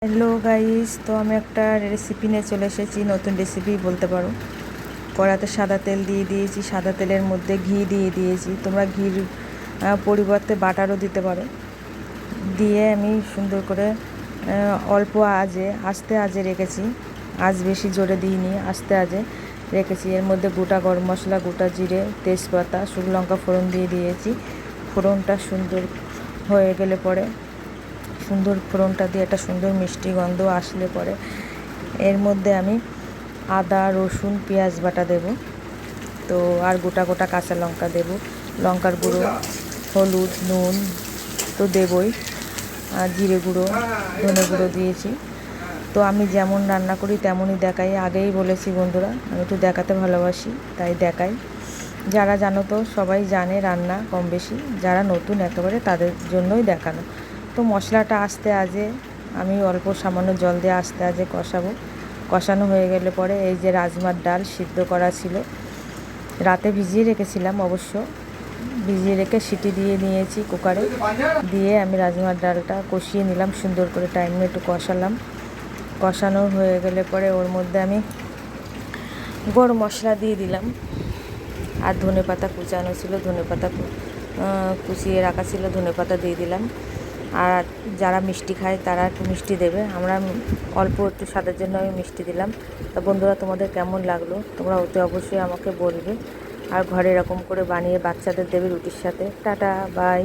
Hello guys, তো আমি একটা রেসিপি নিয়ে চলে এসেছি। নতুন রেসিপি বলতে পারো। কড়াতে সাদা তেল দিয়ে দিয়েছি, সাদা তেলের মধ্যে ঘি দিয়ে দিয়েছি। তোমরা ঘির পরিবর্তে বাটারও দিতে পারো। দিয়ে আমি সুন্দর করে অল্প আস্তে আজে রেখেছি। আজ বেশি জোরে দিইনি, আস্তে আজে রেখেছি। এর মধ্যে গোটা গরম মশলা, গোটা জিরে, তেজপাতা, শুকনো লঙ্কা ফোড়ন দিয়ে দিয়েছি। ফোড়নটা সুন্দর হয়ে গেলে পরে ফোড়নটা দিয়ে একটা সুন্দর মিষ্টি গন্ধ আসলে পরে এর মধ্যে আমি আদা, রসুন, পেঁয়াজ বাটা দেব। তো আর গোটা গোটা কাঁচা লঙ্কা দেব, লঙ্কার গুঁড়ো, হলুদ, নুন তো দেবই, আর জিরে গুঁড়ো, ধনে গুঁড়ো দিয়েছি। তো আমি যেমন রান্না করি তেমনই দেখাই। আগেই বলেছি বন্ধুরা, আমি একটু দেখাতে ভালোবাসি, তাই দেখাই। যারা জানো তো সবাই জানে রান্না কম বেশি, যারা নতুন একেবারে তাদের জন্যই দেখানো। তো মশলাটা আস্তে আজে আমি অল্প সামান্য জল দিয়ে আস্তে আজে কষাবো। কষানো হয়ে গেলে পরে এই যে রাজমার ডাল সিদ্ধ করা ছিল, রাতে ভিজিয়ে রেখেছিলাম অবশ্য, ভিজিয়ে রেখে সিটি দিয়ে নিয়েছি কুকারে। দিয়ে আমি রাজমার ডালটা কষিয়ে নিলাম সুন্দর করে, টাইমে একটু কষালাম। কষানো হয়ে গেলে পরে ওর মধ্যে আমি গরম মশলা দিয়ে দিলাম। আর ধনেপাতা কুচানো ছিল, ধনেপাতা কুচিয়ে রাখা ছিল, ধনেপাতা দিয়ে দিলাম। আর যারা মিষ্টি খায় তারা একটু মিষ্টি দেবে, আমরা অল্প একটু স্বাদের জন্য আমি মিষ্টি দিলাম। তা বন্ধুরা, তোমাদের কেমন লাগলো তোমরা অতি অবশ্যই আমাকে বলবে। আর ঘরে এরকম করে বানিয়ে বাচ্চাদের দেবে রুটির সাথে। Tata, by.